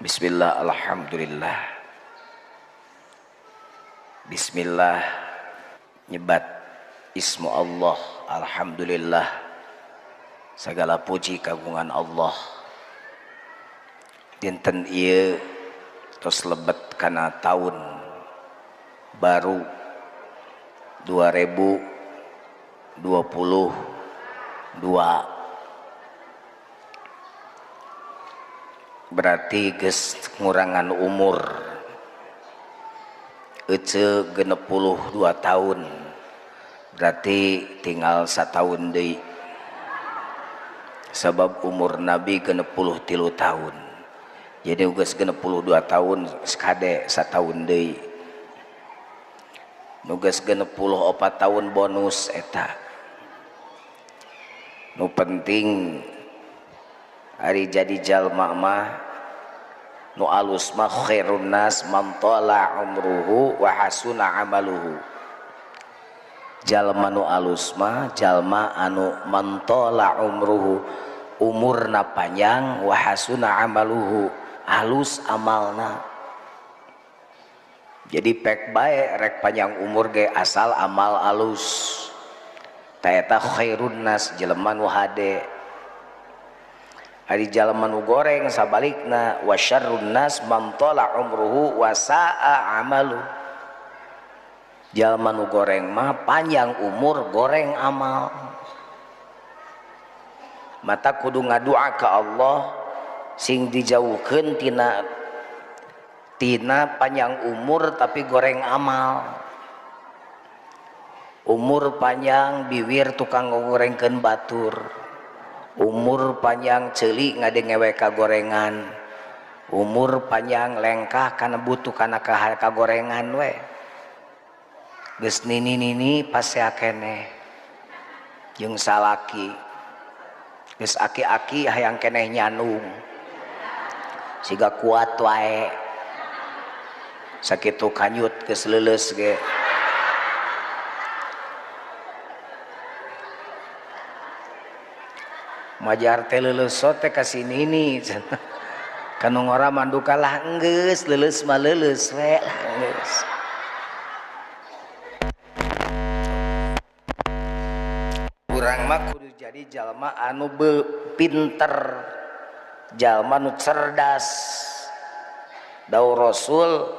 Bismillah, alhamdulillah. Bismillah, nyebat ismu Allah, alhamdulillah. Segala puji kagungan Allah. Dinten ieu tos lebet kana tahun baru 2022. Berarti geus ngurangan umur ece 62 tahun, berarti tinggal satahun deui, sebab umur Nabi 63 tahun. Jadi geus 62 tahun sekade satahun deui. Nu geus 64 tahun bonus eta. Nu penting hari jadi jalma mah nu alus mah khairun nas man tala umruhu wa hasuna amaluhu. Jalma nu alus mah jalma anu man tala umruhu, umurna panjang, wa hasuna amaluhu, alus amalna. Jadi pek bae rek panjang umur ge asal amal alus. Ta eta khairun nas jalma nu hade. Ari jalma nu goreng sabalikna wa syarrun nas man tala umruhu wa sa'a amalu. Jalma nu goreng mah panjang umur goreng amal. Mata kudu ngadua ka Allah sing dijauhkeun tina panjang umur tapi goreng amal. Umur panjang bibir tukang ngogorengkeun batur. Umur panjang ceuli ngadengewe kagorengan. Umur panjang lengkah kana butuh kana kagorengan we. Geus nini pasea keneh jeung salaki. Geus aki-aki hayang keneh nyanung. Siga kuat wae. Sakitu kanyut geus leuleus ge. Majar teh leuleus teh ka sinini kanu ngora manduka lah enggeus leuleus mah leuleus we lah enggeus. Urang mah kudu jadi jalma anu pinter, jalma nu cerdas. Daur Rasul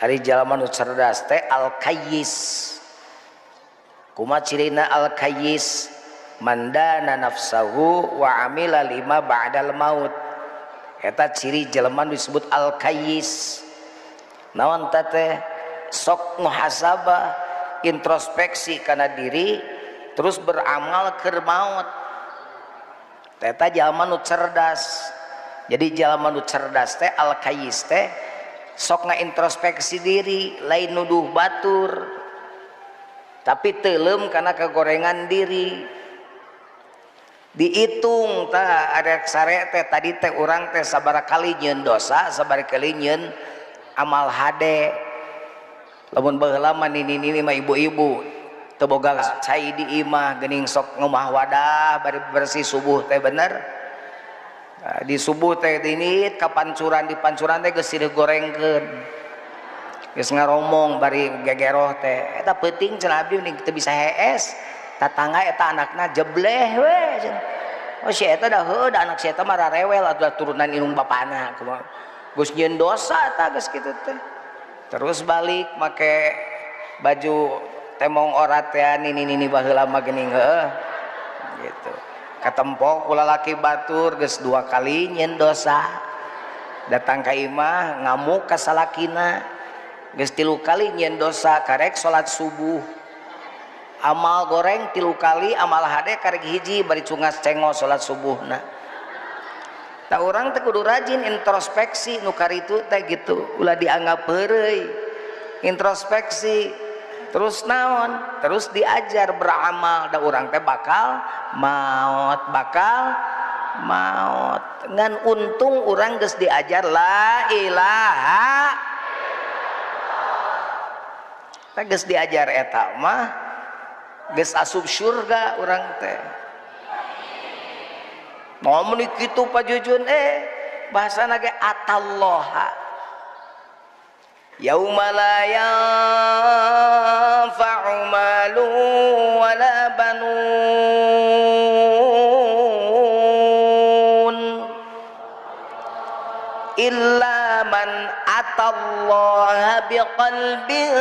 ari jalma nu cerdas teh al-kayyis. Kumaha cirina al-kayyis? Mandana nafsahu wa amila lima ba'dal maut. Eta ciri jelema disebut al-kayyis. Naon teh? Sok muhasabah, introspeksi kana diri terus beramal keur maut. Eta jalma nu cerdas. Jadi jalma nu cerdas teh al-kayyis teh sok ngaintrospeksi diri, lain nuduh batur. Tapi teuleum kana kagorengan diri. Dihitung ta ada sare teh tadi teh urang teh sabaraha kali nyeun dosa, sabaraha kali nyeun amal hade. Lamun baheula mah nini mah ibu-ibu teu boga cai di imah geuning sok ngomah wadah bari bersih subuh teh bener. Di subuh teh dinit ka pancuran, di pancuran teh geus silih gorengkeun. Geus ngaromong bari gegeroh teh. Eta peuting cenah abdi nih teu bisa hees. Tatangga eta anakna jebleh we. Oh si eta dah heuh da anak si eta mah rarewel atuh turunan indung bapana kumaha. Geus nyeun dosa eta geus kitu teh. Terus balik make baju temong orat teh nini baheula mah geuning heuh. Gitu. Katempo ku lalaki batur geus 2 kali nyeun dosa. Datang ka imah ngamuk ka salakina. Geus 3 kali nyeun dosa karek salat subuh. Amal goreng 3 kali, amal hade karek hiji bari cungas cengos salat subuhna. Ta urang teh kudu rajin introspeksi nu karitu teh gitu. Ulah dianggap heureuy. Introspeksi. Terus naon? Terus diajar beramal. Da urang teh bakal maot. Ngan untung urang geus diajar la ilaha. Ta geus diajar eta mah geus asup surga urang teh. Mau kitu Pak Jujun bahasana ge atallaha yauma la yanfa'u malu wala banun illa man atallaha biqalbin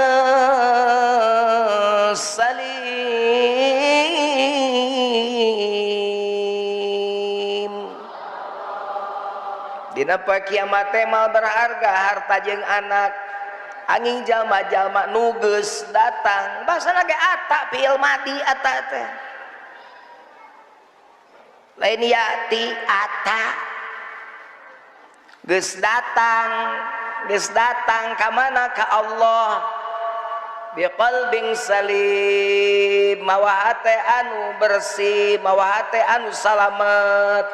salim. Dina poe kiamat teh mal berharga harta jeung anak angin jalma-jalma nuges datang bahasa lagi ata fi'il madi ata teh lain yati ata geus datang ka mana ka Allah biqalbin salim mawa hate anu bersih mawa hate anu salamet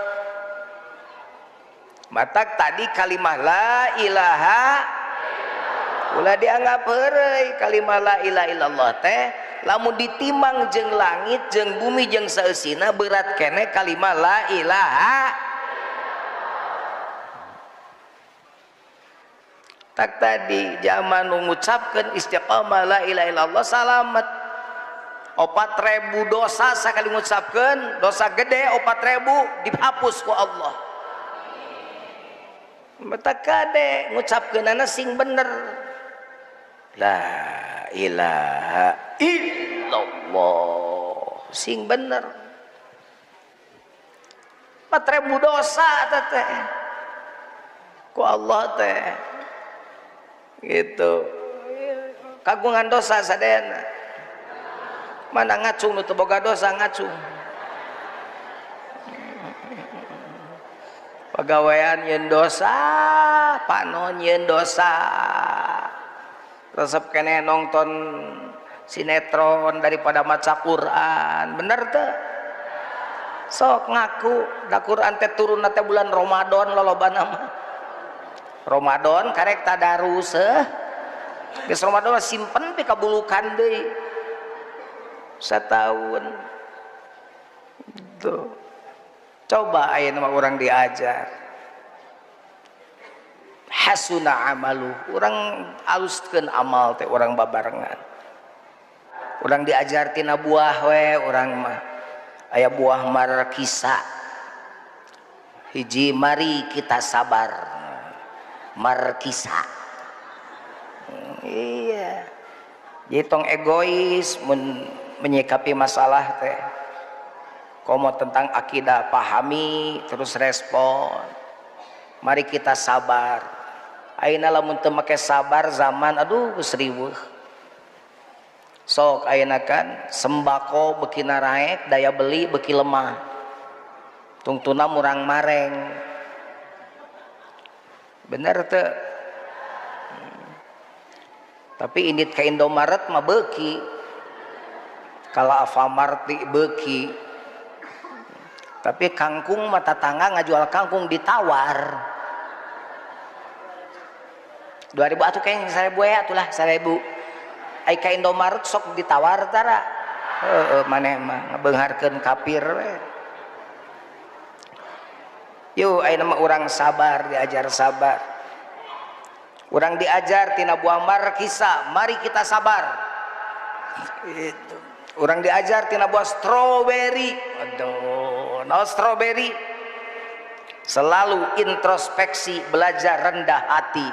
matak tadi kalimah la ilaha ulah dianggap heureuy kalimah la ilaha illallah teh lamun ditimang jeung langit jeung bumi jeung saeusina berat keneh kalimah la ilaha. Tak tadi zaman mengucapkan istiqamah la ilaha illallah salamet 4.000 dosa sakali mengucapkan dosa gede 4.000 dihapus ku Allah. Mata kade ngucapkeunana sing bener la ilaha illallah sing bener 4.000 dosa teh ku Allah teh gitu kagungan dosa sadayana mana ngacung nu teu boga dosa ngacung pagawean nyeun dosa panon nyeun dosa resep kene nonton sinetron daripada maca Quran bener teu sok ngaku da Quran teh turun teh bulan Ramadan lolobana mah Ramadan karek tadarus geus Ramadan simpen pi kabulukan deui satahun tuh coba ayeuna mah urang diajar hasuna amalu urang aluskeun amal teh urang babarengan urang diajar tina buah we urang mah aya buah markisa hiji mari kita sabar markisa iya jadi tong egois menyikapi masalah teh komo tentang akidah pahami terus respon mari kita sabar ayeuna lamun teu make sabar zaman aduh geus riweuh sok ayeuna kan sembako beuki naraek daya beli beuki lemah tungtuna murang mareng bener teu tapi indit ka Indomaret mah beuki kala Alfamart beuki tapi kangkung mah tatangga ngajual kangkung ditawar 2000 atuh keng 1000 ya atulah 1000 ai ka Indomaret sok ditawar tara maneh mah ngabeungharkeun kafir we yuk ayeuna mah urang sabar diajar sabar urang diajar tina buah markisa mari kita sabar itu urang diajar tina buah stroberi aduh no stroberi selalu introspeksi belajar rendah hati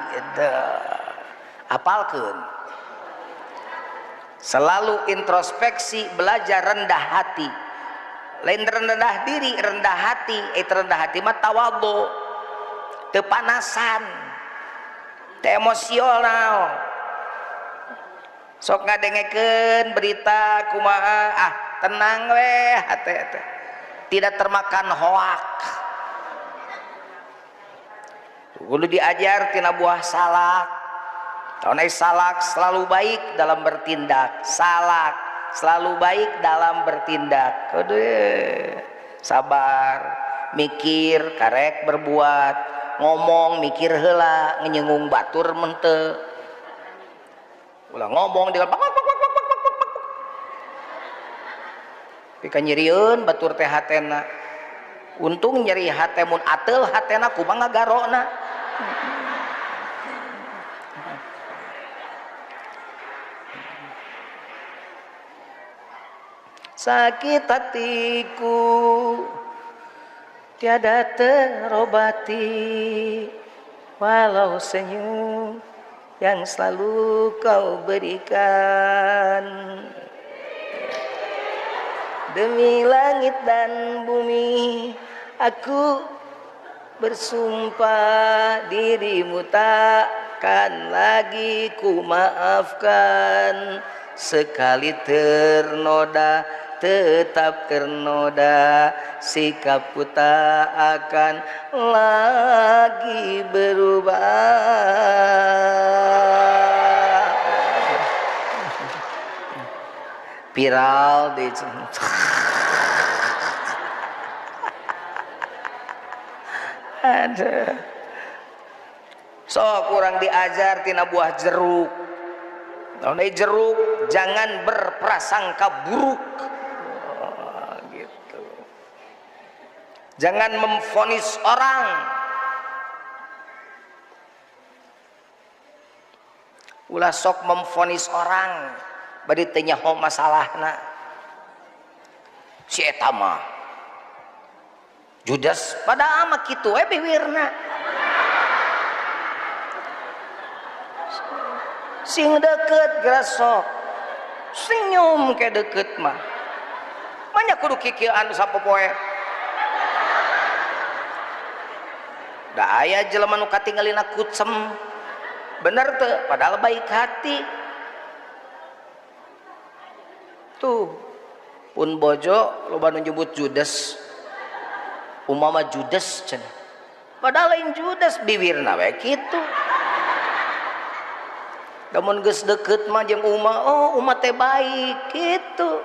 apalkeun selalu introspeksi belajar rendah hati lain rendah diri rendah hati rendah hati mah tawadhu teu panasan teu emosional sok ngadengekeun berita kumaha tenang we hate tidak termakan hoak kudu diajar tina buah salak tahun salak selalu baik dalam bertindak salak selalu baik dalam bertindak kudu sabar mikir karek berbuat ngomong mikir heula ngenyengung batur mente ulah ngomong dengan pika nyirieun batur teh hatena untung nyeri hate mun atel hatena kumaha ngagarona. Sakit hatiku tiada terobati, walau senyum yang selalu kau berikan. Demi langit dan bumi aku bersumpah, dirimu takkan lagi ku maafkan. Sekali ternoda tetap ternoda, sikapku tak akan lagi berubah. Viral di ada. Sok kurang diajar tina buah jeruk. Kalau jeruk jangan berprasangka buruk. Gitu. Jangan memvonis orang. Ulah sok memvonis orang. Bari teu nyaho masalahna. Si eta mah Judas pada ama kitu we bibirna. Sing deket grasok senyum ke deket mah banyak kudu kikian sapopoe. Da aya jelema nu katinggalina kucem bener teu padahal baik hati tuh pun bojo loba nu nyebut Judas umama Judas cenah padahal lain Judas bibirna we kitu. Namun geus deket mah jeung Uma, oh Uma teh baik gitu.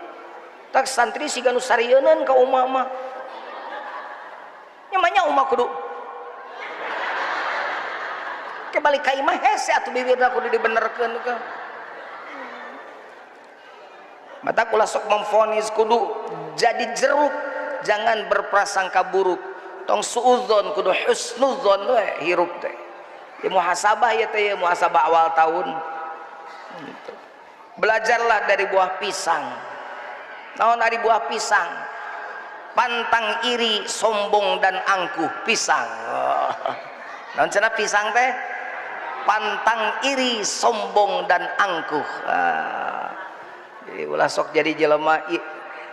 Tak santri siga nu sarieun ka Uma mah. Nyamanya Uma kudu kebalik ka imah hese atuh bibirna kudu dibenerkeun ke. Mata kula sok memvonis kudu jadi jeruk, jangan berprasangka buruk. Tong suudzon kudu husnudzon we hirup teh. Ya muhasabah ya teh, ya muhasabah awal tahun. Belajarlah dari buah pisang. Naon dari buah pisang? Pantang iri, sombong dan angkuh pisang. Naon cenah pisang teh? Pantang iri, sombong dan angkuh. Jadi ulah sok jadi jelema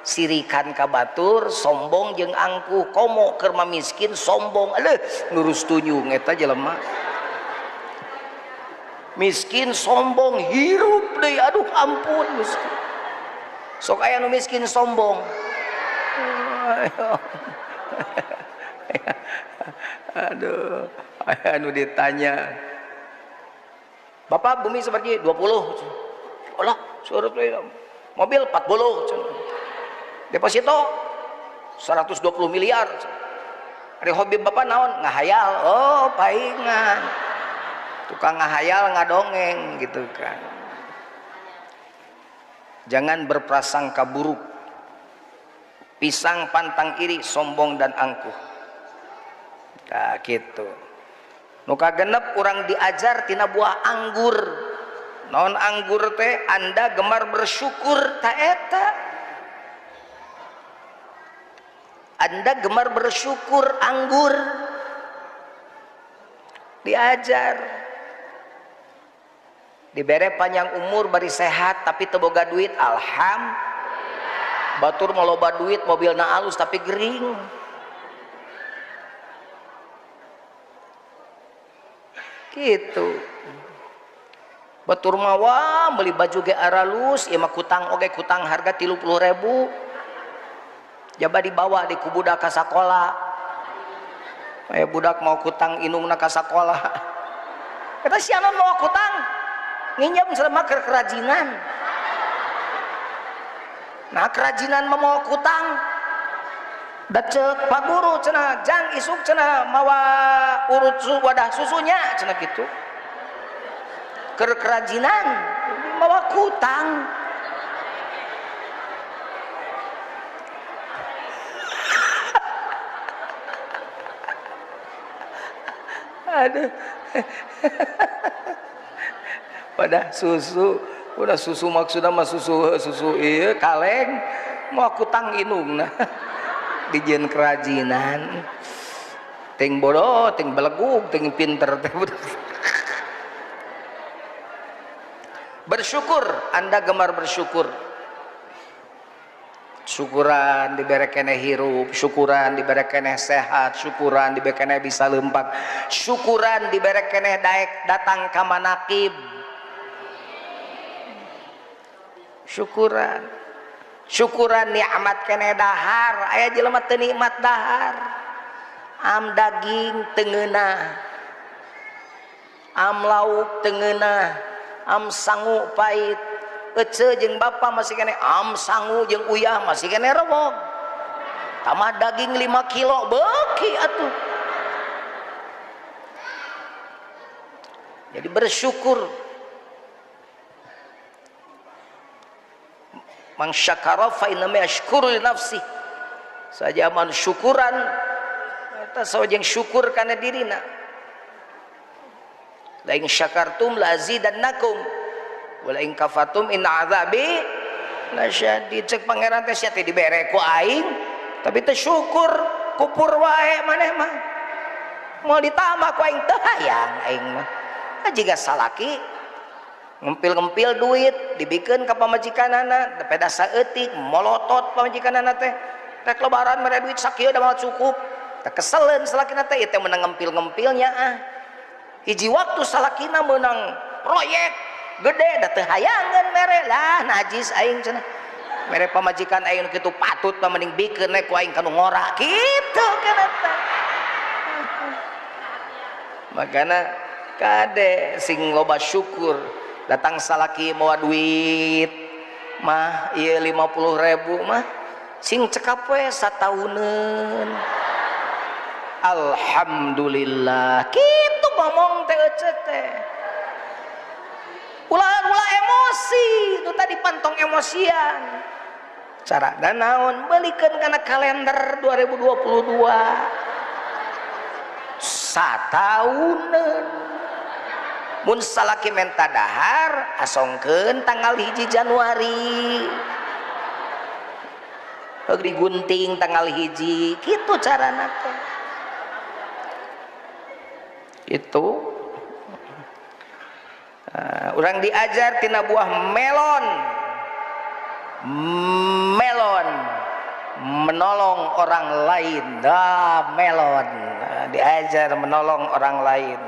sirikan ka batur, sombong jeung angkuh, komo keur miskin, sombong, aleuh nurus tunyung eta jelema. Miskin sombong hirup deui aduh ampun miskin. Sok aya nu miskin sombong. Aduh, aya nu ditanya. Bapak bumi seperti 20. Allah, surut deui. Mobil 40. Deposito 120 miliar. Ari hobi Bapak naon? Ngahayal. Oh, paingan. Tukang ngahayal ngadongeng gitu kan. Jangan berprasangka buruk. Pisang pantang iri, sombong dan angkuh. Nah gitu. Nu kagenep urang diajar tina buah anggur. Naon anggur teh? Anda gemar bersyukur ta eta. Anda gemar bersyukur anggur. Diajar. Dibere panjang umur bari sehat tapi teu boga duit alhamdulillah. Batur maloba duit mobilna alus tapi gering. Gitu. Batur mah wah beli baju ge aralus ieu mah kutang oge kutang harga 30.000. Jaba dibawa di kubudak ka sakola. Aya budak mau kutang inungna ka sakola. Eta sianan mau kutang nginjam selama kerajinan. Nah kerajinan mau kutang dacek Pak Guru cenah jang isuk cenah mawa urut wadah susunya cenah gitu. Kerajinan mawa kutang. aduh. Pada susu, udah susu maksudnya mah susu iya kaleng mau aku tang inung nah dijen kerajinan ting bodoh ting belegug ting pinter bersyukur. Anda gemar bersyukur, syukuran diberi keneh hirup, syukuran diberi keneh sehat, syukuran diberi keneh bisa lempak, syukuran diberi keneh daek datang ka manakib, syukuran nikmat keneh dahar. Aya jelema teu nikmat dahar, am daging teu ngeunah, am lauk teu ngeunah, am sangu pait. Ece jeung bapa masih kene am sangu jeung uyah masih kene rewog, tamah daging 5 kilo beuki atuh. Jadi bersyukur. Man syakara fa innama yashkuru li nafsi. Saja man syukuran eta sajeng syukur kana dirina. La in syakartum la azidannakum wa la in kafartum inna azabi lasyadid. Cek pangeran teh sia teh dibere ku aing tapi teu syukur, kupur wae maneh mah. Mau ditambah ku aing teu hayang aing mah. Jiga salaki ngempil-ngempil duit dibikeun ka pamajikanana teh pedasa eutik molotot pamajikanana teh rek lebaran mere duit sakieu da moal cukup teh keseleun salakina teh ieu teh meunang ngempil-ngempilnya ah. Hiji waktu salakina meunang proyek gede da teu hayangeun mere lah najis aing cenah. Mere pamajikan aing kitu patut mah mending bikeun we ku aing kanu ngora kitu kana teh. Makana kade sing loba syukur. Datang salaki mau duit mah iya 50.000 mah sing cekap we satauneun alhamdulillah kitu ngomong teh ecet teh. Ulah emosi itu tadi pantong emosian. Cara dan naon balikeun kana kalender 2022 satauneun. Mun salaki menta dahar asongkeun tanggal 1 Januari heug digunting tanggal 1 kitu carana teh. Itu urang diajar tina buah melon menolong orang lain. Melon diajar menolong orang lain.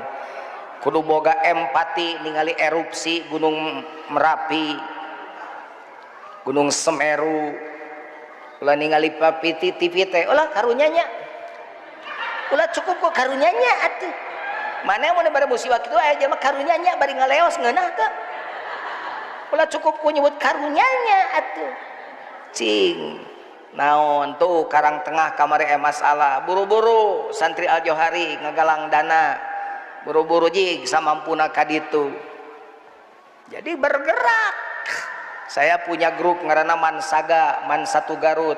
Kudu boga empati ningali erupsi Gunung Merapi, Gunung Semeru, ulah ningali papiti TV teh, ulah karunyanya, ulah cukup kok karunyanya atuh. Mana mun bari musibah kitu aya jelema karunyanya bari ngaleos ngeunah teh. Ulah cukup ku nyebut karunyanya atuh. Cing naon tuh Karang Tengah kamari masalah, buru-buru santri Al Johari ngagalang dana. Buru-buru jig samampuna kaditu. Jadi bergerak. Saya punya grup ngaranna Mansaga, Man Satu Garut.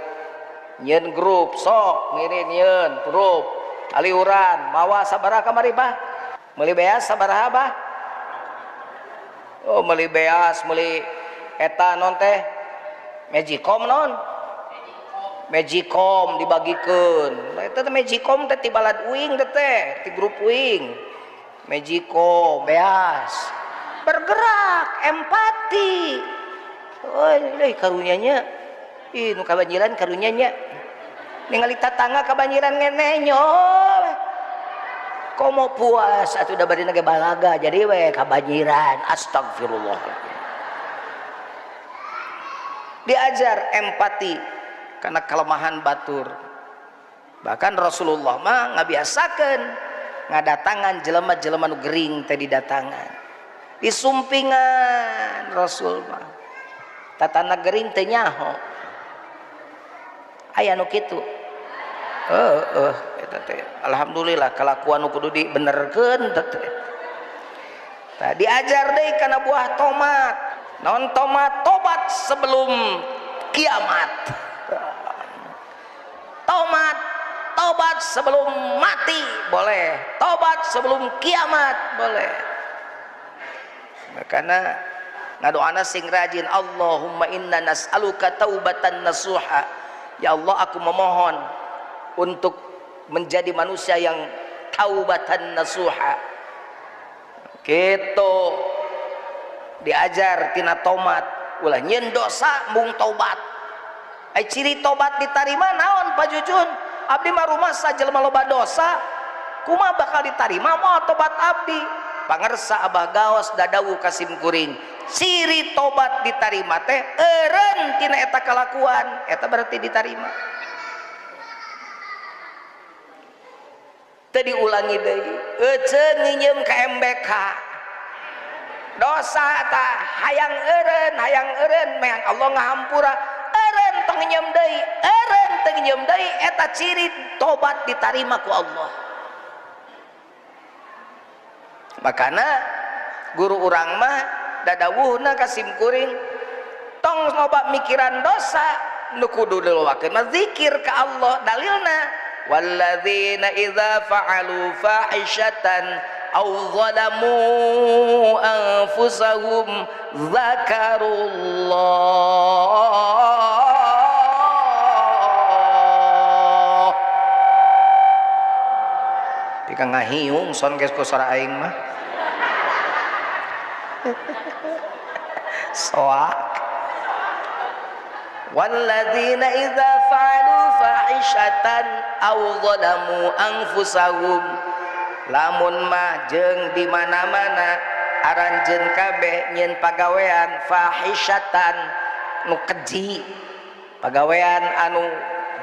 Nyeun grup sok ngirim nyeun grup aliuran mawa sabaraha kamari bah? Meuli beas sabaraha bah? Oh meuli beas, meuli eta non teh Magicom non? Magicom dibagikeun. Eta teh Magicom teh ti balad uing teh, ti grup uing. Magicom beas bergerak empati. Oi karunyanya ih nu kabanjiran karunyanya ningali tatangga kabanjiran ngenenyo komo puas atuh da bari nage balaga jadi we kabanjiran. Astagfirullah. Diajar empati karena kelemahan batur. Bahkan Rasulullah mah ngabiasakeun ngadatangan jelema-jelema nu gering teh didatangan disumpingan Rasul mah tatana gering teh nyaho aya nu kitu. Eta teh alhamdulillah kalakuan nu kudu dibenerkeun teh. Tah diajar deui kana buah tomat. Naon tomat? Tobat sebelum kiamat. Tobat tobat sebelum mati boleh, tobat sebelum kiamat boleh. Karena ngadoana sing rajin, Allahumma inna nas'aluka taubatan nasuha, ya Allah aku memohon untuk menjadi manusia yang taubatan nasuha. Gitu diajar tina tomat, ulah nyeun dosa mung tobat. Ai ciri tobat ditarima naon Pak Jujun? Abdi mah rumasa jelema loba dosa, kumaha bakal ditarima moal tobat abdi? Pangersa Abah Gaos dadawu Kasim Kuring, ciri tobat ditarima teh eureun tina eta kalakuan, eta berarti ditarima. Teu diulangi deui, eceun nginjem ka MBK. Dosa tah hayang eureun meang Allah ngahampura, eureun tong nginjem deui, eureun teu nginjem deui, eta ciri tobat ditarima ku Allah. Makana guru urang mah dadawuhna Kasim Kuring, tong loba mikiran dosa nu kudu diluwakeun mah zikir ka Allah. Dalilna walladzina idza fa'alu fahishatan aw zalamu anfusahum dzakarullah. Pika ngahiung son geus ku suara aing mah soak. Walladzina idza fa'alu fahishatan aw zalamu anfusahum, lamun mah jeung di mana-mana aranjeun kabeh nyeun pagawean fahishatan nu keji, pagawean anu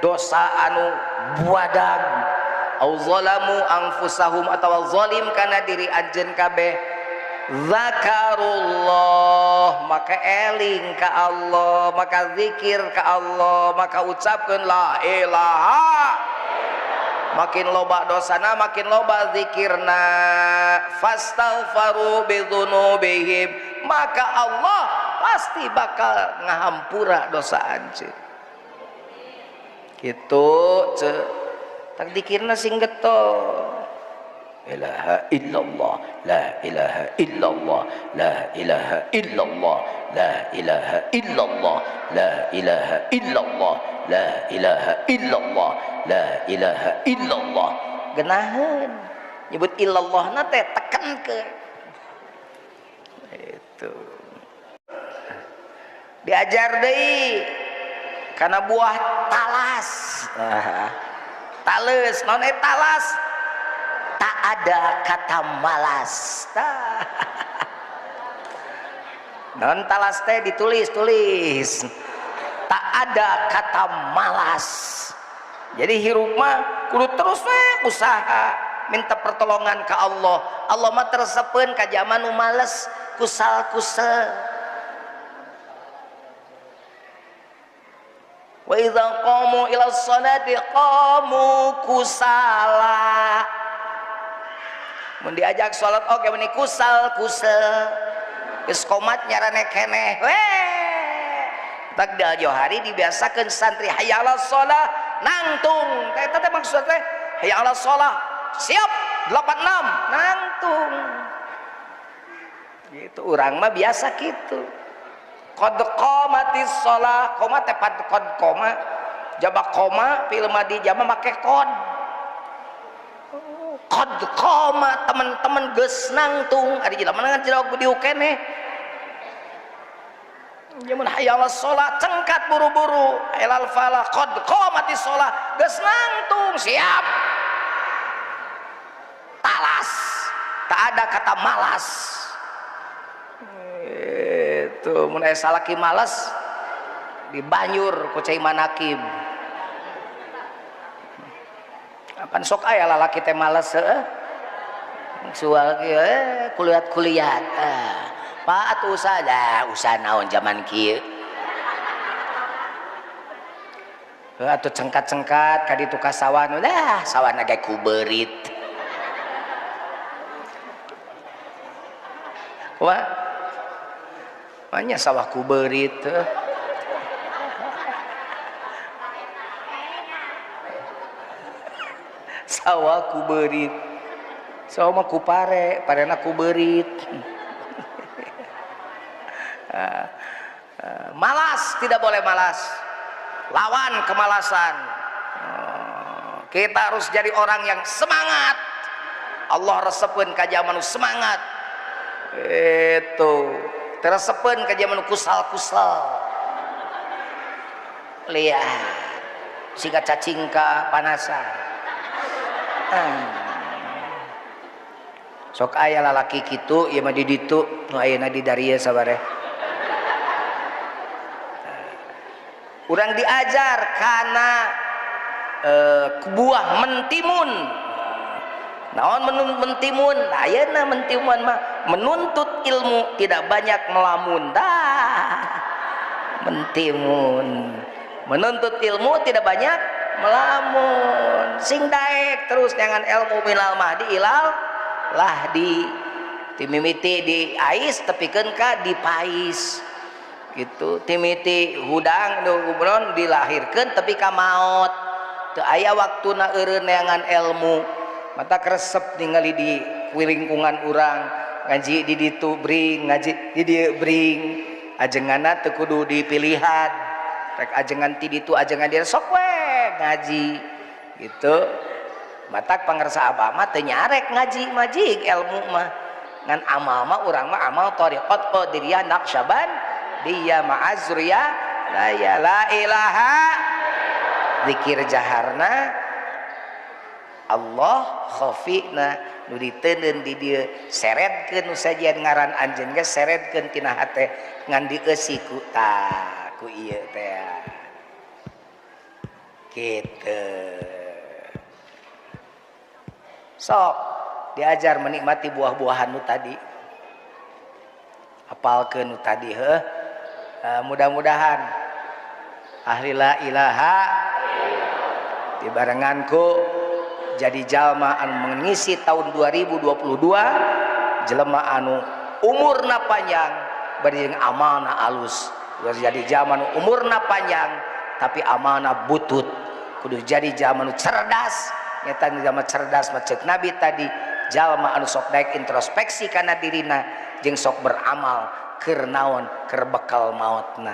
dosa anu buadag, aw zalamu anfusahum atawa zalim kana diri anjeun kabeh, zakarullah maka eling ka Allah, maka zikir ka Allah, maka ucapkeun la ilaha, makin loba dosana makin loba zikirna, fastaghfaru bidzunubihim, maka Allah pasti bakal ngahampura dosa anjeun. Kitu ce tak dikirna sing getol. Ilaha illallah, la ilaha illallah, la ilaha illallah, la ilaha illallah, la ilaha illallah, la ilaha illallah, la ilaha illallah. Genaheun nyebut illallah na teh tekenkeun. Itu diajar deui kana buah talas. Tales naon talas? Tak ada kata malas. Non talas teh ditulis. Tak ada kata malas. Jadi hirup mah kudu terus usaha minta pertolongan ke Allah. Allah mah tersepeun ka zaman nu males kusal-kusel. Wa idza qamu ila sholati qamu kusala. Mun diajak salat oke meni kusal-kusel. Geus qomat nyarane keneh we. Tak da johari dibiasakeun santri hayya 'alas shalah nangtung. Eta teh maksud teh hayya 'alas shalah siap 86 nangtung. Gitu urang mah biasa kitu. Qad qamatis shalah, qoma teh qad qoma. Jabak koma fil madi jama make qad. Qad qoma teman-teman geus nangtung ari jelema ngan cilok diu keneh. Jamun hayya 'alas shalah cengkat buru-buru, ilal falah qad qamatis shalah geus nangtung siap. Talas, tak ada kata malas. Itu mun aya salaki malas dibanyur ku cai manakim. Apan sok aya lalaki teh males heuh. Sual kieu kuliat-kuliat. Pak atuh usah naon zaman kieu. Atuh cengkat-cengkat ka ditu ka sawan, sawana ge kubeurit. Wah. Manya sawah kubeurit teh. sawah ku beurit sawah mah ku parena ku beurit. Malas, tidak boleh malas, lawan kemalasan. Kita harus jadi orang yang semangat. Allah resepkeun ka zaman semangat itu teresepkeun ka zaman kusal-kusal. Lihat siga cacing ka panasan. Sok aya lalaki kitu ieu mah di ditu nu ayeuna di Daria sabare. Urang diajar kana buah mentimun. Naon mentimun? Ayeuna mentimun mah menuntut ilmu, tidak banyak melamun. Mentimun. Menuntut ilmu tidak banyak melamun. Sing daek terus dengan ilmu minal mahdi ilal lahdi. Timimiti di ais tepikeun ka dipais. Gitu. Timiti hudang nu dilahirkeun tapi ka maot. Teu aya waktuna eureun neangan ilmu. Mata keresep ningali di lingkungan urang ngaji di ditu bring ngaji di dieu bring ajenganna teu kudu dipilihan rek ajengan ti ditu ajengan dia sok we ngaji gitu. Matak pangarsa abah mah teu nyarek ngaji majig ilmu mah ngan amal mah urang mah amal thariqat qadiriyah naqsyaban dia ma'azriya la ilaha zikir jaharna Allah khafina nu diteuneun di dieu seretkeun nu sajian ngaran anjeun ge seretkeun tina hate ngan dieusi ku ku ieu teh kitu. Sok diajar menikmati buah-buahan nu tadi hafalkeun nu tadi mudah-mudahan ahli la ilaha dibarenganku jadi jalma anu mengisi tahun 2022 jelema anu umurna panjang bari jeung amalna alus. Jadi jalma anu umurna panjang tapi amalna butut. Kudu jadi jalma anu cerdas. Nyata jalma cerdas mah ceuk Nabi tadi jalma anu sok daek introspeksi kana dirina jeung sok beramal keur naon keur bekal maotna.